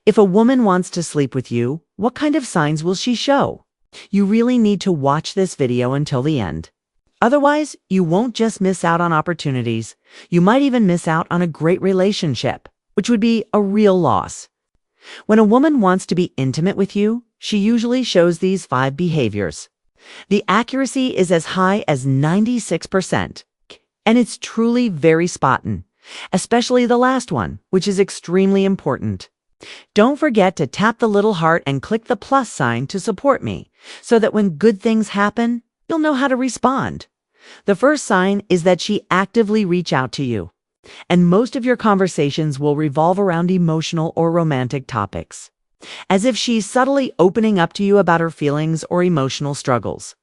If a woman wants to sleep with you, what kind of signs will she show? You really need to watch this video until the end. Otherwise, you won't just miss out on opportunities. You might even miss out on a great relationship, which would be a real loss. When a woman wants to be intimate with you, she usually shows these 5 behaviors. The accuracy is as high as 96%, and it's truly very spot on, especially the last one, which is extremely important. Don't forget to tap the little heart and click the plus sign to support me, so that when good things happen, you'll know how to respond. The first sign is that she actively reach out to you, and most of your conversations will revolve around emotional or romantic topics, as if she's subtly opening up to you about her feelings or emotional struggles.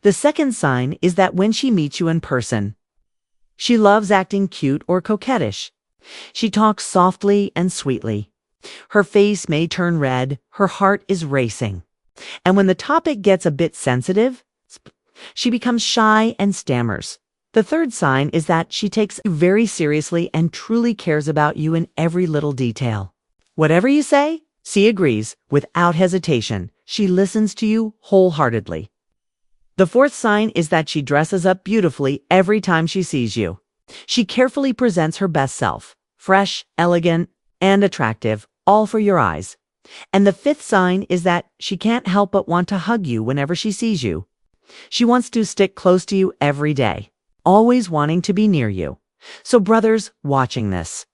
The second sign is that when she meets you in person, she loves acting cute or coquettish. She talks softly and sweetly. Her face may turn red, her heart is racing. And when the topic gets a bit sensitive, she becomes shy and stammers. The third sign is that she takes you very seriously and truly cares about you in every little detail. Whatever you say, she agrees without hesitation. She listens to you wholeheartedly. The fourth sign is that she dresses up beautifully every time she sees you. She carefully presents her best self, fresh, elegant, and attractive, all for your eyes. And the fifth sign is that she can't help but want to hug you whenever she sees you. She wants to stick close to you every day, always wanting to be near you. So brothers watching this,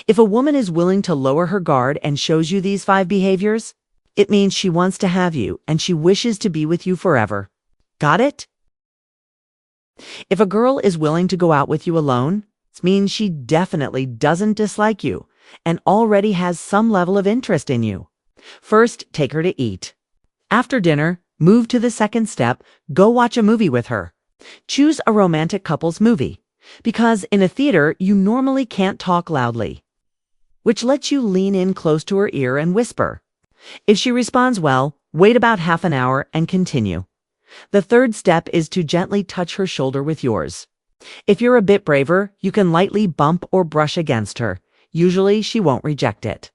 if a woman is willing to lower her guard and shows you these 5 behaviors, it means she wants to have you and she wishes to be with you forever. Got it? If a girl is willing to go out with you alone, it means she definitely doesn't dislike you and already has some level of interest in you. First, take her to eat. After dinner, move to the second step, go watch a movie with her. Choose a romantic couples movie, because in a theater you normally can't talk loudly, which lets you lean in close to her ear and whisper. If she responds well, wait about half an hour and continue. The third step is to gently touch her shoulder with yours. If you're a bit braver, you can lightly bump or brush against her. Usually she won't reject it.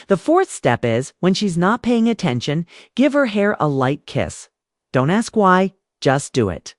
The fourth step is, when she's not paying attention, give her hair a light kiss. Don't ask why, just do it.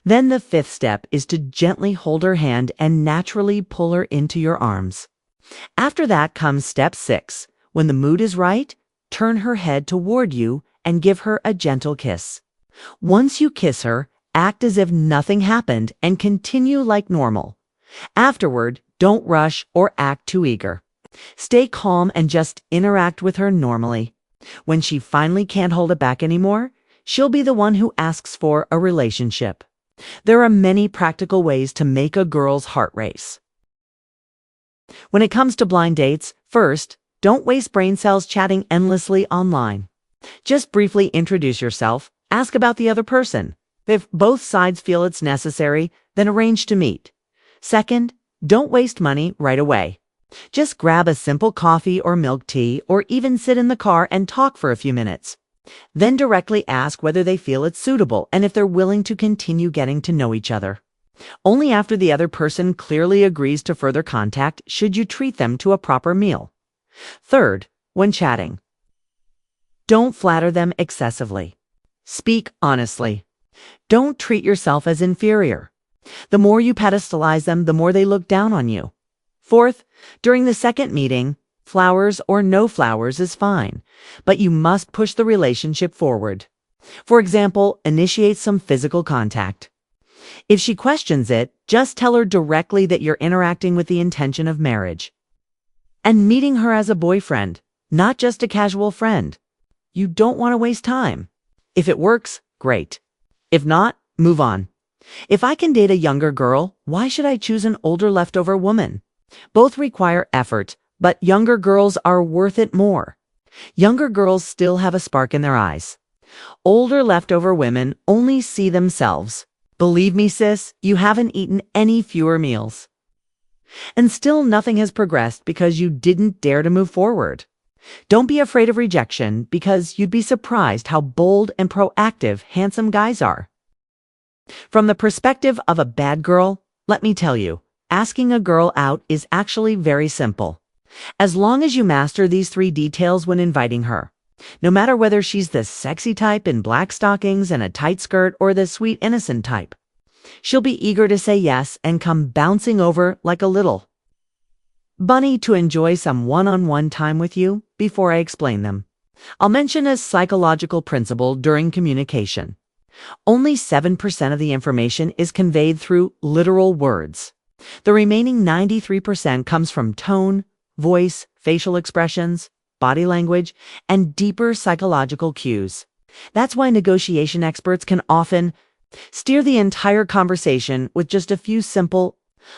Then the fifth step is to gently hold her hand and naturally pull her into your arms. After that comes step 6. When the mood is right, turn her head toward you and give her a gentle kiss. Once you kiss her, act as if nothing happened and continue like normal. Afterward, don't rush or act too eager. Stay calm and just interact with her normally. When she finally can't hold it back anymore, she'll be the one who asks for a relationship. There are many practical ways to make a girl's heart race. When it comes to blind dates, first, don't waste brain cells chatting endlessly online. Just briefly introduce yourself, ask about the other person. If both sides feel it's necessary, then arrange to meet. Second, don't waste money right away. Just grab a simple coffee or milk tea, or even sit in the car and talk for a few minutes. Then directly ask whether they feel it's suitable and if they're willing to continue getting to know each other. Only after the other person clearly agrees to further contact should you treat them to a proper meal. Third, when chatting, don't flatter them excessively. Speak honestly. Don't treat yourself as inferior. The more you pedestalize them, the more they look down on you. Fourth, during the second meeting, flowers or no flowers is fine, but you must push the relationship forward. For example, initiate some physical contact. If she questions it, just tell her directly that you're interacting with the intention of marriage and meeting her as a boyfriend, not just a casual friend. You don't want to waste time. If it works, great. If not, move on. If I can date a younger girl, why should I choose an older leftover woman? Both require effort, but younger girls are worth it more. Younger girls still have a spark in their eyes. Older leftover women only see themselves. Believe me, sis, you haven't eaten any fewer meals. And still nothing has progressed because you didn't dare to move forward. Don't be afraid of rejection, because you'd be surprised how bold and proactive handsome guys are. From the perspective of a bad girl, let me tell you, asking a girl out is actually very simple. As long as you master these three details when inviting her, no matter whether she's the sexy type in black stockings and a tight skirt or the sweet innocent type, she'll be eager to say yes and come bouncing over like a little bunny to enjoy some one-on-one time with you. Before I explain them, I'll mention a psychological principle during communication. Only 7% of the information is conveyed through literal words. The remaining 93% comes from tone, voice, facial expressions, body language, and deeper psychological cues. That's why negotiation experts can often steer the entire conversation with just a few simple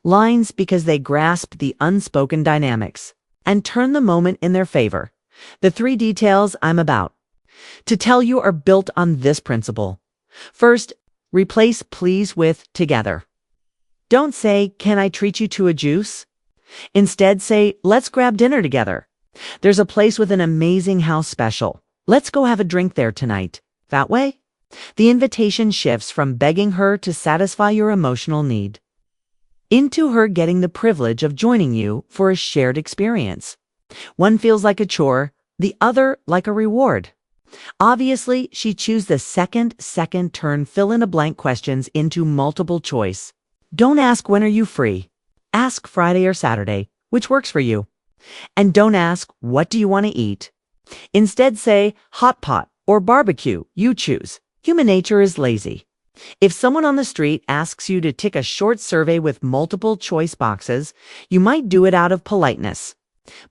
lines because they grasp the unspoken dynamics and turn the moment in their favor. The three details I'm about to tell you are built on this principle. First, replace please with together. Don't say, "Can I treat you to a juice?" Instead, say, "Let's grab dinner together. There's a place with an amazing house special. Let's go have a drink there tonight." That way, the invitation shifts from begging her to satisfy your emotional need into her getting the privilege of joining you for a shared experience. One feels like a chore, the other like a reward. Obviously, she choose the second turn fill-in-a-blank questions into multiple choice. Don't ask, "When are you free?" Ask, "Friday or Saturday, which works for you?" And don't ask, "What do you want to eat?" Instead say, "Hot pot or barbecue, you choose." Human nature is lazy. If someone on the street asks you to tick a short survey with multiple choice boxes, you might do it out of politeness.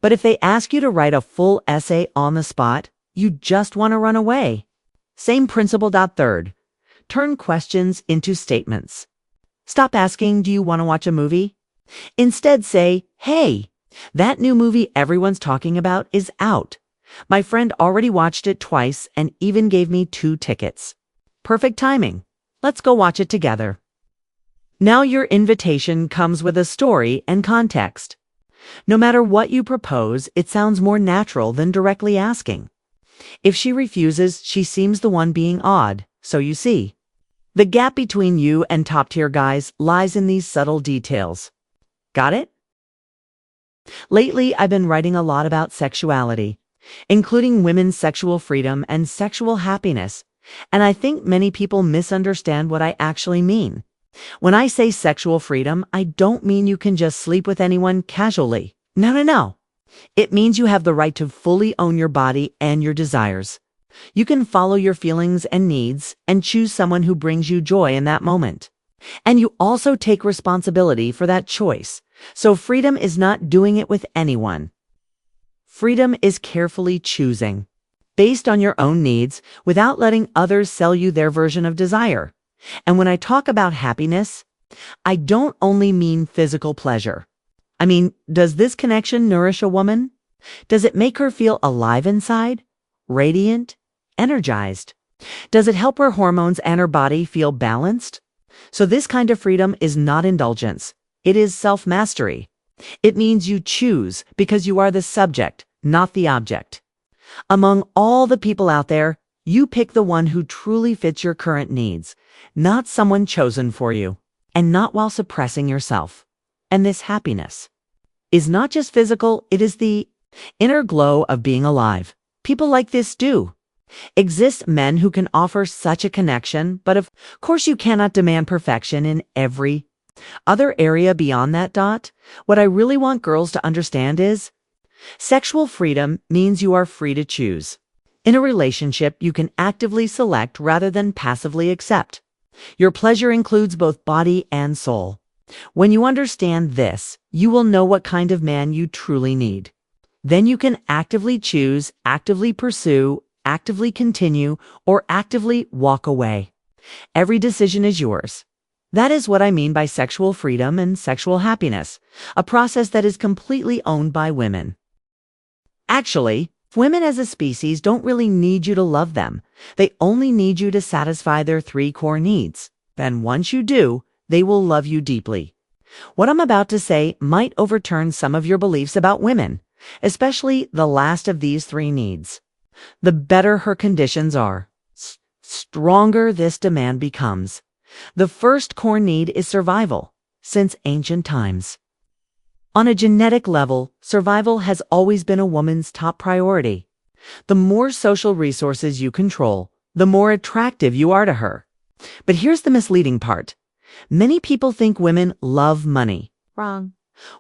But if they ask you to write a full essay on the spot, you just want to run away. Same principle. Third, turn questions into statements. Stop asking, "Do you want to watch a movie?" Instead say, "Hey, that new movie everyone's talking about is out. My friend already watched it twice and even gave me 2 tickets. Perfect timing. Let's go watch it together." Now your invitation comes with a story and context. No matter what you propose, it sounds more natural than directly asking. If she refuses, she seems the one being odd. So you see, the gap between you and top-tier guys lies in these subtle details. Got it? Lately, I've been writing a lot about sexuality, including women's sexual freedom and sexual happiness, and I think many people misunderstand what I actually mean. When I say sexual freedom, I don't mean you can just sleep with anyone casually. No. It means you have the right to fully own your body and your desires. You can follow your feelings and needs and choose someone who brings you joy in that moment. And you also take responsibility for that choice. So freedom is not doing it with anyone. Freedom is carefully choosing, based on your own needs, without letting others sell you their version of desire. And when I talk about happiness, I don't only mean physical pleasure. I mean, does this connection nourish a woman? Does it make her feel alive inside, radiant, energized? Does it help her hormones and her body feel balanced? So this kind of freedom is not indulgence. It is self-mastery. It means you choose because you are the subject, not the object. Among all the people out there, you pick the one who truly fits your current needs, not someone chosen for you, and not while suppressing yourself. And this happiness is not just physical, it is the inner glow of being alive. People like this do exist, men who can offer such a connection, but of course you cannot demand perfection in every other area beyond that. What I really want girls to understand is sexual freedom means you are free to choose. In a relationship, you can actively select rather than passively accept. Your pleasure includes both body and soul. When you understand this, you will know what kind of man you truly need. Then you can actively choose, actively pursue, actively continue, or actively walk away. Every decision is yours. That is what I mean by sexual freedom and sexual happiness, a process that is completely owned by women. Actually, women as a species don't really need you to love them. They only need you to satisfy their 3 core needs. Then once you do, they will love you deeply. What I'm about to say might overturn some of your beliefs about women, especially the last of these 3 needs. The better her conditions are, stronger this demand becomes. The first core need is survival, since ancient times. On a genetic level, survival has always been a woman's top priority. The more social resources you control, the more attractive you are to her. But here's the misleading part. Many people think women love money. Wrong.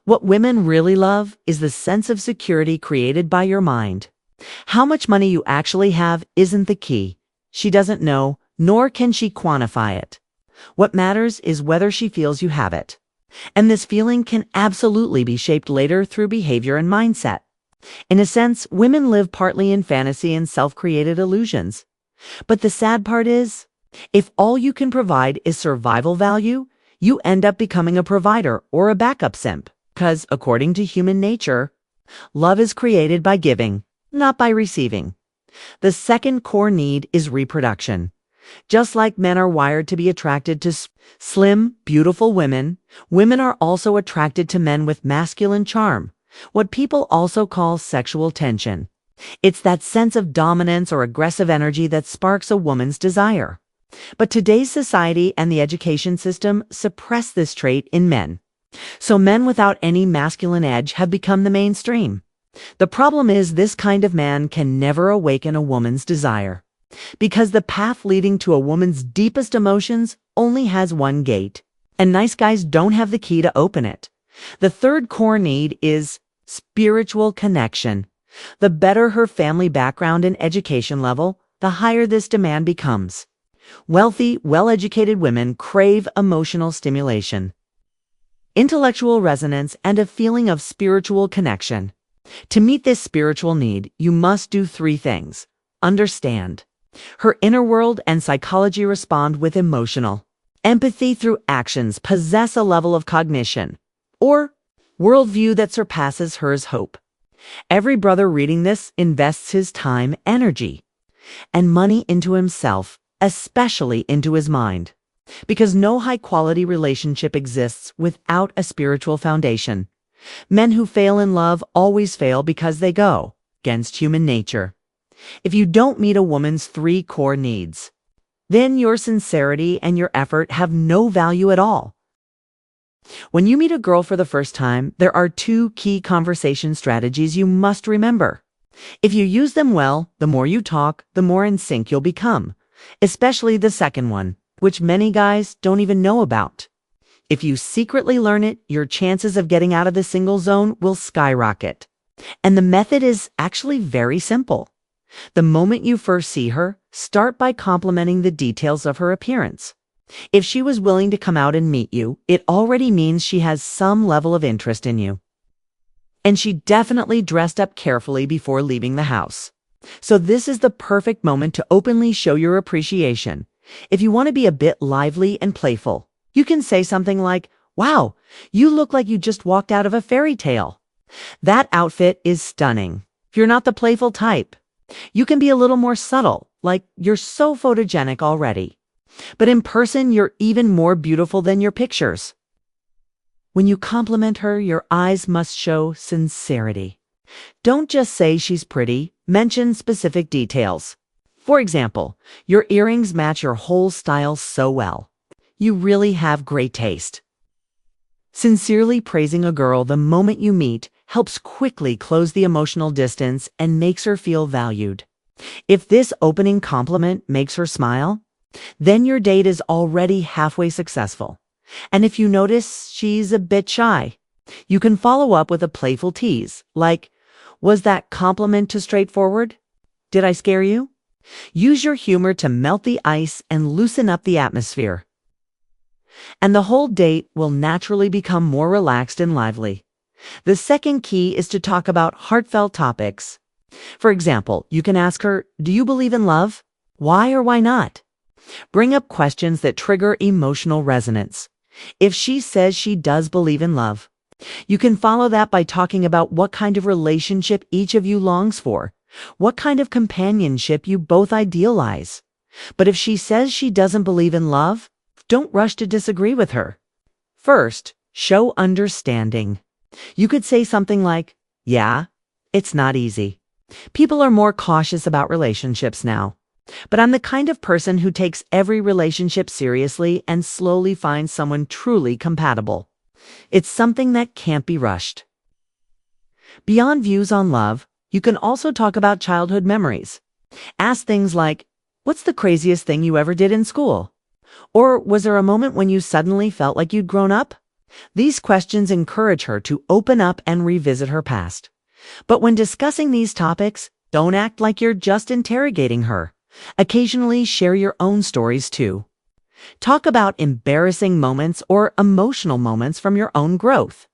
What women really love is the sense of security created by your mind. How much money you actually have isn't the key. She doesn't know, nor can she quantify it. What matters is whether she feels you have it. And this feeling can absolutely be shaped later through behavior and mindset. In a sense, women live partly in fantasy and self-created illusions. But the sad part is, if all you can provide is survival value, you end up becoming a provider or a backup simp. Because, according to human nature, love is created by giving, not by receiving. The second core need is reproduction. Just like men are wired to be attracted to slim, beautiful women, women are also attracted to men with masculine charm, what people also call sexual tension. It's that sense of dominance or aggressive energy that sparks a woman's desire. But today's society and the education system suppress this trait in men. So men without any masculine edge have become the mainstream. The problem is this kind of man can never awaken a woman's desire. Because the path leading to a woman's deepest emotions only has one gate, and nice guys don't have the key to open it. The third core need is spiritual connection. The better her family background and education level, the higher this demand becomes. Wealthy, well-educated women crave emotional stimulation, intellectual resonance, and a feeling of spiritual connection. To meet this spiritual need, you must do three things. Understand. Her inner world and psychology respond with emotional empathy through actions, possess a level of cognition, or worldview that surpasses hers hope. Every brother reading this invests his time, energy, and money into himself, especially into his mind. Because no high-quality relationship exists without a spiritual foundation. Men who fail in love always fail because they go against human nature. If you don't meet a woman's three core needs, then your sincerity and your effort have no value at all. When you meet a girl for the first time, there are two key conversation strategies you must remember. If you use them well, the more you talk, the more in sync you'll become, especially the second one, which many guys don't even know about. If you secretly learn it, your chances of getting out of the single zone will skyrocket. And the method is actually very simple. The moment you first see her, start by complimenting the details of her appearance. If she was willing to come out and meet you, it already means she has some level of interest in you. And she definitely dressed up carefully before leaving the house. So this is the perfect moment to openly show your appreciation. If you want to be a bit lively and playful, you can say something like, "Wow, you look like you just walked out of a fairy tale. That outfit is stunning." If you're not the playful type, you can be a little more subtle, like, "You're so photogenic already." But in person, you're even more beautiful than your pictures. When you compliment her, your eyes must show sincerity. Don't just say she's pretty, mention specific details. For example, your earrings match your whole style so well. You really have great taste. Sincerely praising a girl the moment you meet helps quickly close the emotional distance and makes her feel valued. If this opening compliment makes her smile, then your date is already halfway successful. And if you notice she's a bit shy, you can follow up with a playful tease, like, "Was that compliment too straightforward? Did I scare you?" Use your humor to melt the ice and loosen up the atmosphere. And the whole date will naturally become more relaxed and lively. The second key is to talk about heartfelt topics. For example, you can ask her, "Do you believe in love? Why or why not?" Bring up questions that trigger emotional resonance. If she says she does believe in love, you can follow that by talking about what kind of relationship each of you longs for, what kind of companionship you both idealize. But if she says she doesn't believe in love, don't rush to disagree with her. First, show understanding. You could say something like, "Yeah, it's not easy. People are more cautious about relationships now. But I'm the kind of person who takes every relationship seriously and slowly finds someone truly compatible." It's something that can't be rushed. Beyond views on love, you can also talk about childhood memories. Ask things like, what's the craziest thing you ever did in school? Or was there a moment when you suddenly felt like you'd grown up? These questions encourage her to open up and revisit her past. But when discussing these topics, don't act like you're just interrogating her. Occasionally share your own stories too. Talk about embarrassing moments or emotional moments from your own growth.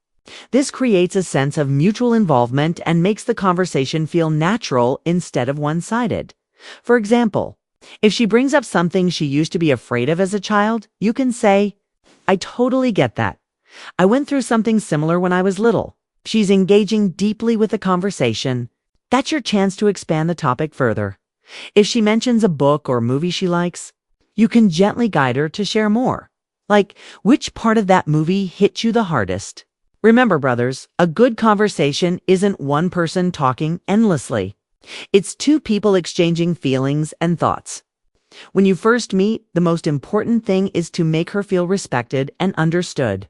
This creates a sense of mutual involvement and makes the conversation feel natural instead of one-sided. For example, if she brings up something she used to be afraid of as a child, you can say, I totally get that. I went through something similar when I was little. She's engaging deeply with the conversation. That's your chance to expand the topic further. If she mentions a book or movie she likes, you can gently guide her to share more. Like, which part of that movie hit you the hardest? Remember, brothers, a good conversation isn't one person talking endlessly. It's two people exchanging feelings and thoughts. When you first meet, the most important thing is to make her feel respected and understood.